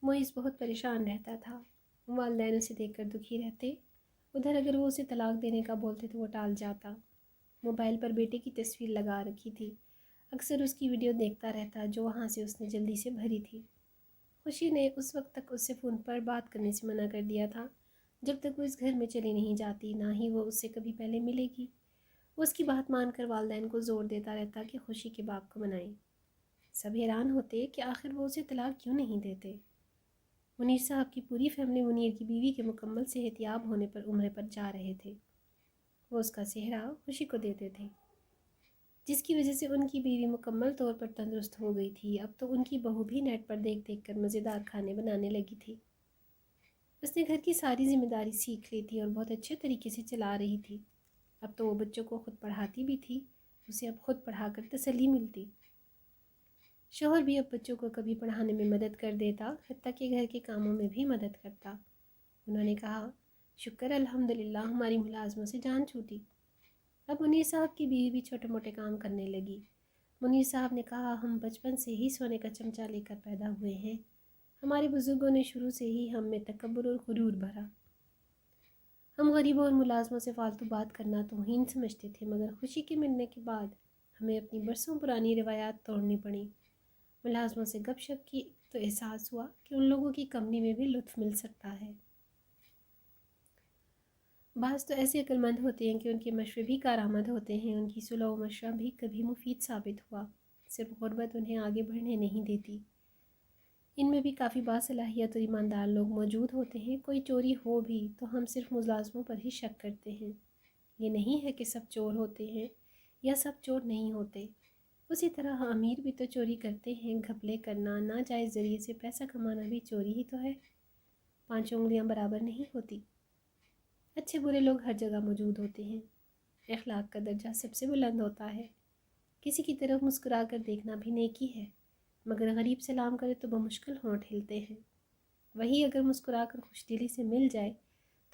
معیز بہت پریشان رہتا تھا۔ والدین اسے دیکھ کر دکھی رہتے، ادھر اگر وہ اسے طلاق دینے کا بولتے تو وہ ٹال جاتا۔ موبائل پر بیٹے کی تصویر لگا رکھی تھی، اکثر اس کی ویڈیو دیکھتا رہتا جو وہاں سے اس نے جلدی سے بھری تھی۔ خوشی نے اس وقت تک اس سے فون پر بات کرنے سے منع کر دیا تھا جب تک وہ اس گھر میں چلی نہیں جاتی، نہ ہی وہ اس سے کبھی پہلے ملے گی۔ وہ اس کی بات مان کر والدین کو زور دیتا رہتا کہ خوشی کے باپ کو منائیں۔ سب حیران ہوتے کہ آخر وہ اسے طلاق کیوں نہیں دیتے۔ منیر صاحب کی پوری فیملی منیر کی بیوی کے مکمل صحت یاب ہونے پر عمرے پر جا رہے تھے۔ وہ اس کا سہرا خوشی کو دیتے تھے، جس کی وجہ سے ان کی بیوی مکمل طور پر تندرست ہو گئی تھی۔ اب تو ان کی بہو بھی نیٹ پر دیکھ دیکھ کر مزیدار کھانے بنانے لگی تھی۔ اس نے گھر کی ساری ذمہ داری سیکھ لی تھی اور بہت اچھے طریقے سے چلا رہی تھی۔ اب تو وہ بچوں کو خود پڑھاتی بھی تھی، اسے اب خود پڑھا کر تسلی ملتی۔ شوہر بھی اب بچوں کو کبھی پڑھانے میں مدد کر دیتا، حتیٰ کہ گھر کے کاموں میں بھی مدد کرتا۔ انہوں نے کہا، شکر الحمدللہ ہماری ملازموں سے جان چھوٹی۔ اب منیر صاحب کی بیوی بھی چھوٹے موٹے کام کرنے لگی۔ منیر صاحب نے کہا، ہم بچپن سے ہی سونے کا چمچہ لے کر پیدا ہوئے ہیں۔ ہمارے بزرگوں نے شروع سے ہی ہم میں تکبر اور غرور بھرا۔ ہم غریبوں اور ملازموں سے فالتو بات کرنا توہین سمجھتے تھے، مگر خوشی کے ملنے کے بعد ہمیں اپنی برسوں پرانی روایات توڑنی پڑیں۔ ملازموں سے گپ شپ کی تو احساس ہوا کہ ان لوگوں کی کمپنی میں بھی لطف مل سکتا ہے۔ بعض تو ایسے عقل مند ہوتے ہیں کہ ان کے مشورے بھی کارآمد ہوتے ہیں، ان کی صلح و مشورہ بھی کبھی مفید ثابت ہوا۔ صرف غربت انہیں آگے بڑھنے نہیں دیتی۔ ان میں بھی کافی باصلاحیت اور ایماندار لوگ موجود ہوتے ہیں۔ کوئی چوری ہو بھی تو ہم صرف ملازموں پر ہی شک کرتے ہیں۔ یہ نہیں ہے کہ سب چور ہوتے ہیں یا سب چور نہیں ہوتے۔ اسی طرح امیر بھی تو چوری کرتے ہیں۔ گھپلے کرنا، ناجائز ذریعے سے پیسہ کمانا بھی چوری ہی تو ہے۔ 5 انگلیاں برابر نہیں ہوتی۔ اچھے برے لوگ ہر جگہ موجود ہوتے ہیں۔ اخلاق کا درجہ سب سے بلند ہوتا ہے۔ کسی کی طرف مسکرا کر دیکھنا بھی نیکی ہے، مگر غریب سلام کرے تو بمشکل ہونٹ ہلتے ہیں۔ وہی اگر مسکرا کر خوش دلی سے مل جائے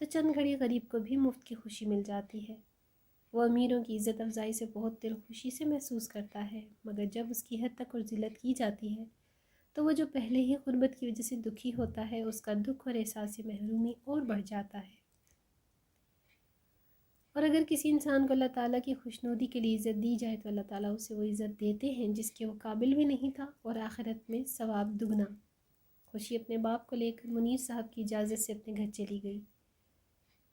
تو چند گھڑی غریب کو بھی مفت کی خوشی مل جاتی ہے۔ وہ امیروں کی عزت افزائی سے بہت دل خوشی سے محسوس کرتا ہے، مگر جب اس کی حد تک اور ذلت کی جاتی ہے تو وہ جو پہلے ہی غربت کی وجہ سے دکھی ہوتا ہے، اس کا دکھ اور احساس محرومی اور بڑھ جاتا ہے۔ اور اگر کسی انسان کو اللہ تعالیٰ کی خوشنودی کے لیے عزت دی جائے تو اللہ تعالیٰ اسے وہ عزت دیتے ہیں جس کے وہ قابل بھی نہیں تھا، اور آخرت میں ثواب دگنا۔ خوشی اپنے باپ کو لے کر منیر صاحب کی اجازت سے اپنے گھر چلی گئی۔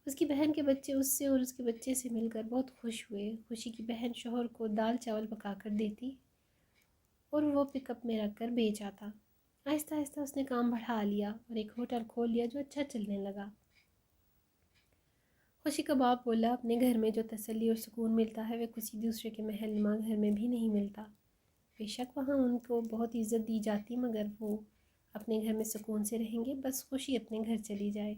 اس کی بہن کے بچے اس سے اور اس کے بچے سے مل کر بہت خوش ہوئے۔ خوشی کی بہن شوہر کو دال چاول پکا کر دیتی اور وہ پک اپ میں رکھ کر بیچ آتا۔ آہستہ آہستہ اس نے کام بڑھا لیا اور ایک ہوٹل کھول لیا جو اچھا چلنے لگا۔ خوشی کا باپ بولا، اپنے گھر میں جو تسلی اور سکون ملتا ہے وہ کسی دوسرے کے محل نما گھر میں بھی نہیں ملتا۔ بے شک وہاں ان کو بہت عزت دی جاتی، مگر وہ اپنے گھر میں سکون سے رہیں گے، بس خوشی اپنے گھر چلی جائے۔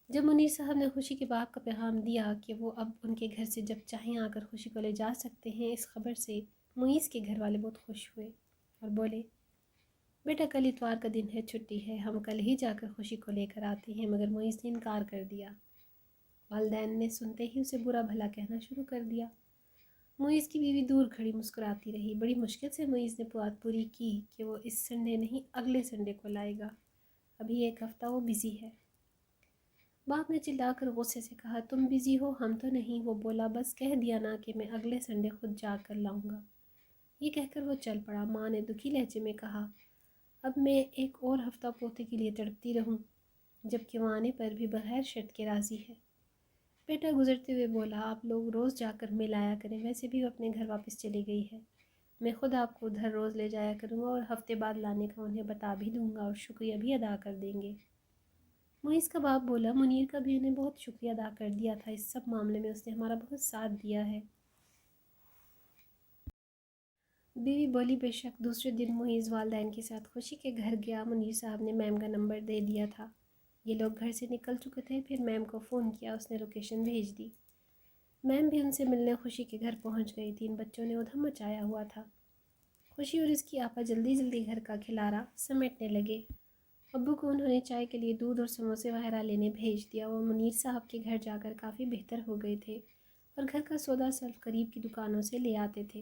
جب منیر صاحب نے خوشی کے باپ کا پیغام دیا کہ وہ اب ان کے گھر سے جب چاہیں آ کر خوشی کو لے جا سکتے ہیں، اس خبر سے معیز کے گھر والے بہت خوش ہوئے اور بولے، بیٹا کل اتوار کا دن ہے، چھٹی ہے، ہم کل ہی جا کر خوشی کو لے کر آتے ہیں۔ مگر معیز نے انکار کر دیا۔ والدین نے سنتے ہی اسے برا بھلا کہنا شروع کر دیا۔ معیز کی بیوی دور کھڑی مسکراتی رہی۔ بڑی مشکل سے معیز نے بات پوری کی کہ وہ اس سنڈے نہیں اگلے سنڈے کو لائے گا، ابھی 1 ہفتہ وہ بزی ہے۔ باپ نے چلا کر غصے سے کہا، تم بزی ہو، ہم تو نہیں۔ وہ بولا، بس کہہ دیا نا کہ میں اگلے سنڈے خود جا کر لاؤں گا۔ یہ کہہ کر وہ چل پڑا۔ ماں نے دکھی لہجے میں کہا، اب میں 1 اور ہفتہ پوتے کے لیے تڑپتی رہوں، جبکہ وہ آنے پر بھی بغیر شرط کے راضی ہے۔ بیٹا گزرتے ہوئے بولا، آپ لوگ روز جا کر مل آیا کریں، ویسے بھی وہ اپنے گھر واپس چلی گئی ہے۔ میں خود آپ کو ادھر روز لے جایا کروں گا اور ہفتے بعد لانے کا انہیں بتا بھی دوں گا اور شکریہ بھی ادا کر دیں گے۔ معیز کا باپ بولا، منیر کا بھی انہیں بہت شکریہ ادا کر دیا تھا، اس سب معاملے میں اس نے ہمارا بہت ساتھ دیا ہے۔ بیوی بولی، بے شک۔ دوسرے دن معیز والدین کے ساتھ خوشی کے گھر گیا۔ منیر صاحب نے میم کا نمبر دے دیا تھا۔ یہ لوگ گھر سے نکل چکے تھے۔ پھر میم کو فون کیا، اس نے لوکیشن بھیج دی۔ میم بھی ان سے ملنے خوشی کے گھر پہنچ گئی تھی۔ ان بچوں نے ادھم مچایا ہوا تھا۔ خوشی اور اس کی آپا جلدی جلدی گھر کا کھلارا سمیٹنے لگے۔ ابو کو انہوں نے چائے کے لیے دودھ اور سموسے وغیرہ لینے بھیج دیا۔ وہ منیر صاحب کے گھر جا کر کافی بہتر ہو گئے تھے اور گھر کا سودا سلف قریب کی دکانوں سے لے آتے تھے۔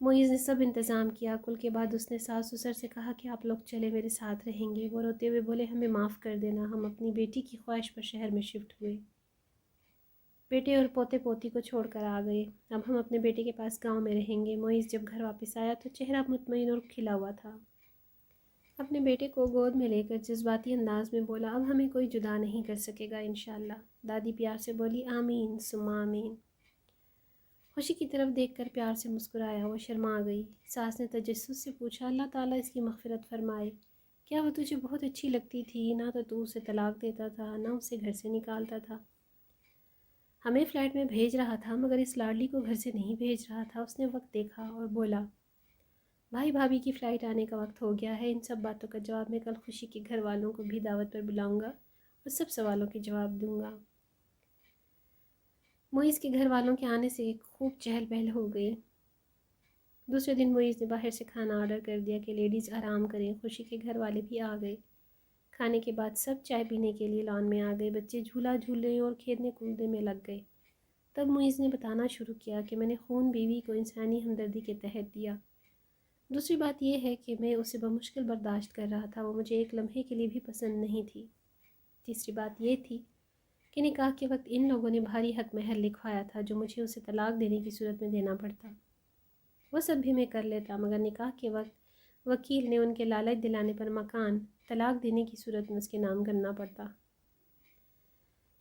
معیز نے سب انتظام کیا۔ کل کے بعد اس نے ساس سسر سے کہا کہ آپ لوگ چلے میرے ساتھ رہیں گے۔ وہ روتے ہوئے بولے ہمیں معاف کر دینا، ہم اپنی بیٹی کی خواہش پر شہر میں شفٹ ہوئے، بیٹے اور پوتے پوتی کو چھوڑ کر آ گئے۔ اب ہم اپنے بیٹے کے پاس گاؤں میں رہیں گے۔ معیز جب گھر واپس آیا تو چہرہ مطمئن اور کھلا ہوا تھا۔ اپنے بیٹے کو گود میں لے کر جذباتی انداز میں بولا اب ہمیں کوئی جدا نہیں کر سکے گا انشاءاللہ۔ دادی پیار سے بولی آمین ثم آمین۔ خوشی کی طرف دیکھ کر پیار سے مسکرایا۔ وہ شرما گئی۔ ساس نے تجسس سے پوچھا اللہ تعالیٰ اس کی مغفرت فرمائے، کیا وہ تجھے بہت اچھی لگتی تھی؟ نہ تو اسے طلاق دیتا تھا نہ اسے گھر سے نکالتا تھا، ہمیں فلیٹ میں بھیج رہا تھا مگر اس لاڈلی کو گھر سے نہیں بھیج رہا تھا۔ اس نے وقت دیکھا اور بولا بھائی بھابھی کی فلائٹ آنے کا وقت ہو گیا ہے۔ ان سب باتوں کا جواب میں کل خوشی کے گھر والوں کو بھی دعوت پر بلاؤں گا اور سب سوالوں کے جواب دوں گا۔ معیز کے گھر والوں کے آنے سے خوب چہل پہل ہو گئی۔ دوسرے دن معیز نے باہر سے کھانا آرڈر کر دیا کہ لیڈیز آرام کریں۔ خوشی کے گھر والے بھی آ گئے۔ کھانے کے بعد سب چائے پینے کے لیے لان میں آ گئے۔ بچے جھولا جھولنے اور کھیلنے کودنے میں لگ گئے۔ تب معیز نے بتانا شروع کیا کہ میں نے خون بیوی کو انسانی ہمدردی کے تحت دیا۔ دوسری بات یہ ہے کہ میں اسے بمشکل برداشت کر رہا تھا، وہ مجھے ایک لمحے کے لیے بھی پسند نہیں تھی۔ تیسری بات یہ تھی کہ نکاح کے وقت ان لوگوں نے بھاری حق مہر لکھوایا تھا جو مجھے اسے طلاق دینے کی صورت میں دینا پڑتا۔ وہ سب بھی میں کر لیتا مگر نکاح کے وقت وکیل نے ان کے لالچ دلانے پر مکان طلاق دینے کی صورت میں اس کے نام کرنا پڑتا،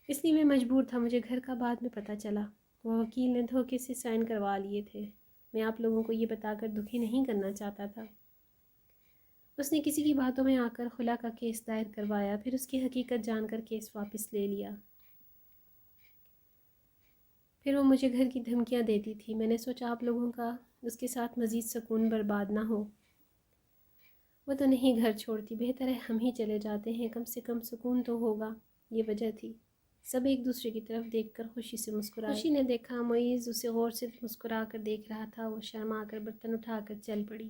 اس لیے میں مجبور تھا۔ مجھے گھر کا بعد میں پتہ چلا، وہ وکیل نے دھوکے سے سائن کروا لیے تھے۔ میں آپ لوگوں کو یہ بتا کر دکھی نہیں کرنا چاہتا تھا۔ اس نے کسی کی باتوں میں آ کر خلا کا کیس دائر کروایا، پھر اس کی حقیقت جان کر کیس واپس لے لیا۔ پھر وہ مجھے گھر کی دھمکیاں دیتی تھی۔ میں نے سوچا آپ لوگوں کا اس کے ساتھ مزید سکون برباد نہ ہو۔ وہ تو نہیں گھر چھوڑتی، بہتر ہے ہم ہی چلے جاتے ہیں، کم سے کم سکون تو ہوگا۔ یہ وجہ تھی۔ سب ایک دوسرے کی طرف دیکھ کر خوشی سے مسکرائے۔ خوشی نے دیکھا معیز اسے غور سے مسکرا کر دیکھ رہا تھا۔ وہ شرما کر برتن اٹھا کر چل پڑی۔